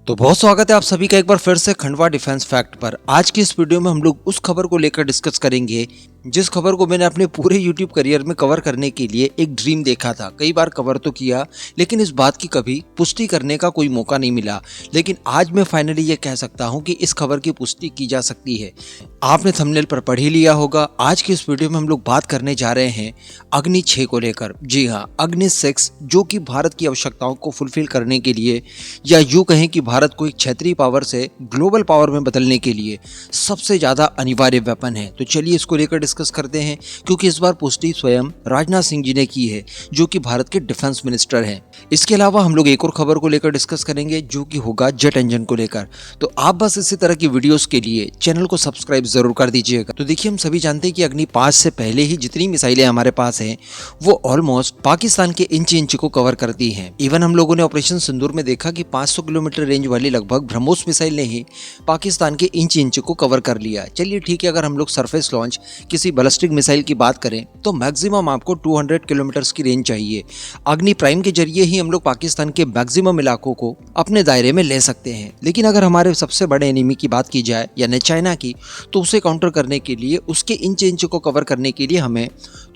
तो बहुत स्वागत है आप सभी का एक बार फिर से खंडवा डिफेंस फैक्ट पर। आज की इस वीडियो में हम लोग उस खबर को लेकर डिस्कस करेंगे जिस खबर को मैंने अपने पूरे YouTube करियर में कवर करने के लिए एक ड्रीम देखा था। कई बार कवर तो किया लेकिन इस बात की कभी पुष्टि करने का कोई मौका नहीं मिला, लेकिन आज मैं फाइनली ये कह सकता हूँ कि इस खबर की पुष्टि की जा सकती है। आपने थंबनेल पर पढ़ ही लिया होगा। आज की इस वीडियो में हम लोग बात करने जा रहे हैं अग्नि 6 को लेकर। जी हाँ, अग्नि 6 जो कि भारत की आवश्यकताओं को फुलफिल करने के लिए, या यूँ कहें कि भारत को एक क्षेत्रीय पावर से ग्लोबल पावर में बदलने के लिए सबसे ज्यादा अनिवार्य वेपन है। तो चलिए इसको लेकर डिस्कस करते हैं, क्योंकि इस बार पुष्टि स्वयं राजनाथ सिंह जी ने की है, जो कि भारत के डिफेंस मिनिस्टर हैं। इसके अलावा हम लोग एक और खबर को लेकर डिस्कस करेंगे जो कि होगा जेट इंजन को लेकर। तो आप बस इसी तरह की वीडियोस के लिए चैनल को सब्सक्राइब जरूर कर दीजिएगा। तो देखिए, हम सभी जानते हैं कि अग्नि 5 से पहले ही जितनी मिसाइलें हमारे पास हैं वो ऑलमोस्ट पाकिस्तान के इंच को कवर करती हैं। इवन हम लोगों ने ऑपरेशन सिंदूर में देखा कि 500 किलोमीटर रेंज वाली लगभग ब्रह्मोस मिसाइल ने ही पाकिस्तान के इंच को कवर कर लिया। चलिए ठीक है, अगर हम लोग सरफेस लॉन्च किसी बैलिस्टिक मिसाइल की बात करें तो मैक्सिमम आपको 200 किलोमीटर की रेंज चाहिए। अग्नि प्राइम के जरिए ही हम लोग पाकिस्तान के मैक्सिमम इलाकों को अपने दायरे में ले सकते हैं। लेकिन अगर हमारे सबसे बड़े एनिमी की बात की जाए यानी चाइना की, तो उसे काउंटर करने के लिए, उसके इंच को कवर करने के लिए हमें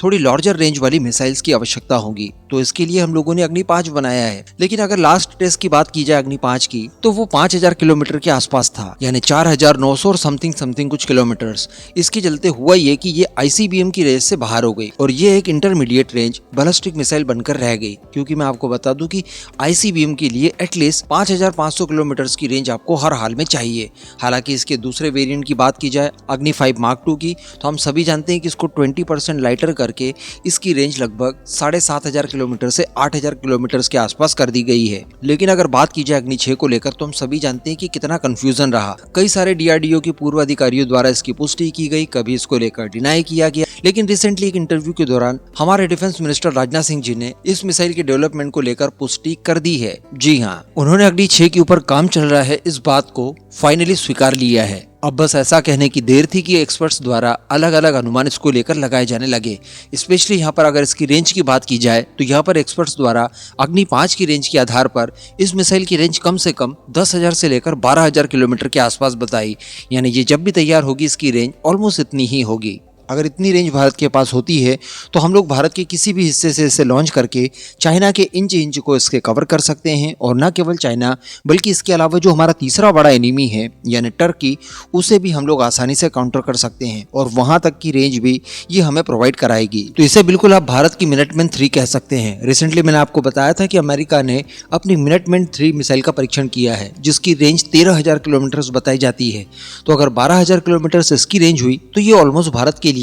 थोड़ी लार्जर रेंज वाली मिसाइल्स की आवश्यकता होगी। तो इसके लिए हम लोगों ने अग्नि 5 बनाया है। लेकिन अगर लास्ट टेस्ट की बात की जाए अग्नि 5 की, तो वो 5000 किलोमीटर के आसपास था, यानी 4900 और समथिंग कुछ किलोमीटर्स। इसके चलते हुआ ये कि ये ICBM की रेंज से बाहर हो गई और ये एक इंटरमीडिएट रेंज बैलिस्टिक मिसाइल बनकर रह गई। क्योंकि मैं आपको बता दूं कि ICBM के लिए एटलीस्ट 5500 किलोमीटर की रेंज आपको हर हाल में चाहिए। हालांकि इसके दूसरे वेरिएंट की बात की जाए अग्नि 5 मार्क 2 की, तो हम सभी जानते हैं कि इसको 20% लाइटर करके इसकी रेंज लगभग 7500 किलोमीटर से 8000 किलोमीटर के आसपास कर दी गई है। लेकिन अगर बात की जाए अग्नि 6 को लेकर, तो हम सभी जानते हैं कि कितना कंफ्यूजन रहा। कई सारे DRDO के पूर्व अधिकारियों द्वारा इसकी पुष्टि की गई, कभी इसको लेकर डिनाई किया गया। लेकिन रिसेंटली एक इंटरव्यू के दौरान हमारे डिफेंस मिनिस्टर राजनाथ सिंह जी ने इस मिसाइल के डेवलपमेंट को लेकर पुष्टि कर दी है। जी हाँ, उन्होंने अग्नि 6 के ऊपर काम चल रहा है इस बात को फाइनली स्वीकार लिया है। अब बस ऐसा कहने की देर थी कि एक्सपर्ट्स द्वारा अलग अलग अनुमान इसको लेकर लगाए जाने लगे। स्पेशली यहाँ पर अगर इसकी रेंज की बात की जाए तो यहाँ पर एक्सपर्ट्स द्वारा अग्नि 5 की रेंज के आधार पर इस मिसाइल की रेंज कम से कम 10,000 से लेकर 12,000 किलोमीटर के आसपास बताई। यानी ये जब भी तैयार होगी इसकी रेंज ऑलमोस्ट इतनी ही होगी। अगर इतनी रेंज भारत के पास होती है तो हम लोग भारत के किसी भी हिस्से से इसे लॉन्च करके चाइना के इंच को इसके कवर कर सकते हैं। और न केवल चाइना बल्कि इसके अलावा जो हमारा तीसरा बड़ा एनिमी है यानी टर्की, उसे भी हम लोग आसानी से काउंटर कर सकते हैं और वहां तक की रेंज भी ये हमें प्रोवाइड कराएगी। तो इसे बिल्कुल आप भारत की मिनटमैन 3 कह सकते हैं। रिसेंटली मैंने आपको बताया था कि अमेरिका ने अपनी मिनटमैन 3 मिसाइल का परीक्षण किया है जिसकी रेंज 13,000 किलोमीटर बताई जाती है। तो अगर 12,000 किलोमीटर से इसकी रेंज हुई तो ये ऑलमोस्ट भारत के लिए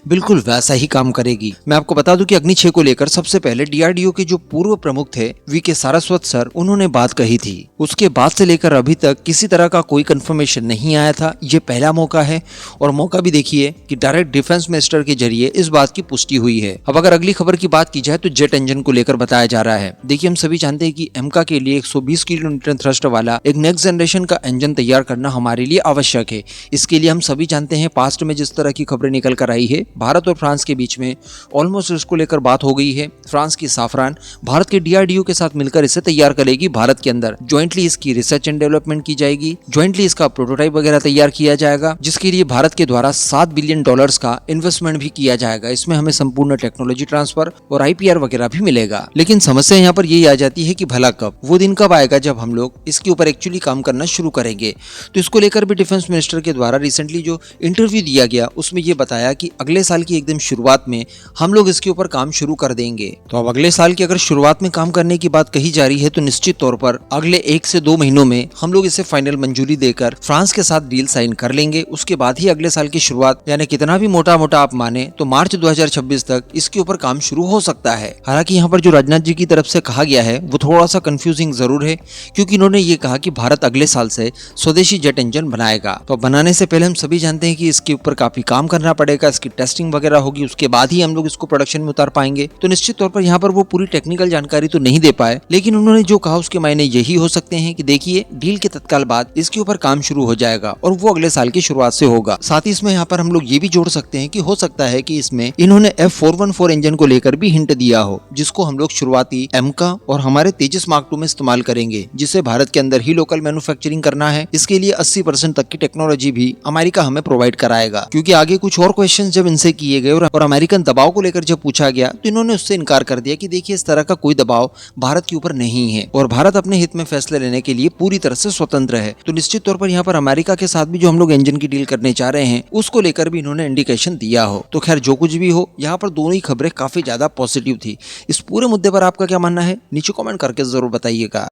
बिल्कुल वैसा ही काम करेगी। मैं आपको बता दूं कि अग्नि 6 को लेकर सबसे पहले DRDO के जो पूर्व प्रमुख थे VK सारस्वत सर, उन्होंने बात कही थी। उसके बाद से लेकर अभी तक किसी तरह का कोई कंफर्मेशन नहीं आया था। ये पहला मौका है और मौका भी देखिए कि डायरेक्ट डिफेंस मिनिस्टर के जरिए इस बात की पुष्टि हुई है। अब अगर अगली खबर की बात की जाए तो जेट इंजन को लेकर बताया जा रहा है। देखिए, हम सभी जानते हैं कि एमका के लिए 120 किलोन्यूटन थ्रस्ट वाला एक नेक्स्ट जनरेशन का इंजन तैयार करना हमारे लिए आवश्यक है। इसके लिए हम सभी जानते हैं पास्ट में जिस तरह की खबरें निकल कर आई है, भारत और फ्रांस के बीच में ऑलमोस्ट इसको लेकर बात हो गई है। फ्रांस की साफरान भारत के DRDO के साथ मिलकर इसे तैयार करेगी। भारत के अंदर ज्वाइंटली इसकी रिसर्च एंड डेवलपमेंट की जाएगी, ज्वाइंटली इसका प्रोटोटाइप वगैरह तैयार किया जाएगा, जिसके लिए भारत के द्वारा $7 बिलियन का इन्वेस्टमेंट भी किया जाएगा। इसमें हमें संपूर्ण टेक्नोलॉजी ट्रांसफर और IPR वगैरह भी मिलेगा। लेकिन समस्या यहाँ पर यही आ जाती है कि भला कब, वो दिन कब आएगा जब हम लोग इसके ऊपर एक्चुअली काम करना शुरू करेंगे। तो इसको लेकर भी डिफेंस मिनिस्टर के द्वारा रिसेंटली जो इंटरव्यू दिया गया उसमें ये बताया कि अगले साल की एकदम शुरुआत में हम लोग इसके ऊपर काम शुरू कर देंगे। तो अब अगले साल की अगर शुरुआत में काम करने की बात कही जा रही है तो निश्चित तौर पर अगले 1 से 2 महीनों में हम लोग इसे फाइनल मंजूरी देकर फ्रांस के साथ डील साइन कर लेंगे। उसके बाद ही अगले साल की शुरुआत, यानी कितना भी मोटा मोटा आप माने तो मार्च 2026 तक इसके ऊपर काम शुरू हो सकता है। हालांकि यहाँ पर जो राजनाथ जी की तरफ से कहा गया है वो थोड़ा सा कंफ्यूजिंग जरूर है, क्योंकि इन्होंने ये कहा कि भारत अगले साल से स्वदेशी जेट इंजन बनाएगा। तो बनाने से पहले हम सभी जानते हैं कि इसके ऊपर काफी काम करना पड़ेगा। पड़ेगा, इसकी टेस्टिंग वगैरह होगी, उसके बाद ही हम लोग इसको प्रोडक्शन में उतार पाएंगे। तो निश्चित तौर पर यहाँ पर वो पूरी टेक्निकल जानकारी तो नहीं दे पाए, लेकिन उन्होंने जो कहा उसके मायने यही हो सकते हैं कि देखिए डील के तत्काल बाद इसके ऊपर काम शुरू हो जाएगा और वो अगले साल की शुरुआत से होगा। साथ ही इसमें यहाँ पर हम लोग ये भी जोड़ सकते हैं कि हो सकता है कि इसमें इन्होंने F414 इंजन को लेकर भी हिंट दिया हो, जिसको हम लोग शुरुआती एमका और हमारे तेजस मार्क 2 में इस्तेमाल करेंगे, जिसे भारत के अंदर ही लोकल मैन्युफैक्चरिंग करना है। इसके लिए 80% तक की टेक्नोलॉजी भी अमेरिका हमें प्रोवाइड कराएगा, क्योंकि आगे कुछ और क्वेश्चन जब इनसे किए गए और अमेरिकन दबाव को लेकर जब पूछा गया तो इन्होंने उससे इनकार कर दिया कि देखिए इस तरह का कोई दबाव भारत के ऊपर नहीं है और भारत अपने हित में फैसले लेने के लिए पूरी तरह से स्वतंत्र है। तो निश्चित तौर पर यहाँ पर अमेरिका के साथ भी जो हम लोग इंजन की डील करने जा रहे हैं उसको लेकर भी इन्होंने इंडिकेशन दिया हो। तो खैर जो कुछ भी हो, यहाँ पर दोनों ही खबरें काफी ज्यादा पॉजिटिव थी। इस पूरे मुद्दे पर आपका क्या मानना है नीचे कमेंट करके जरूर बताइएगा।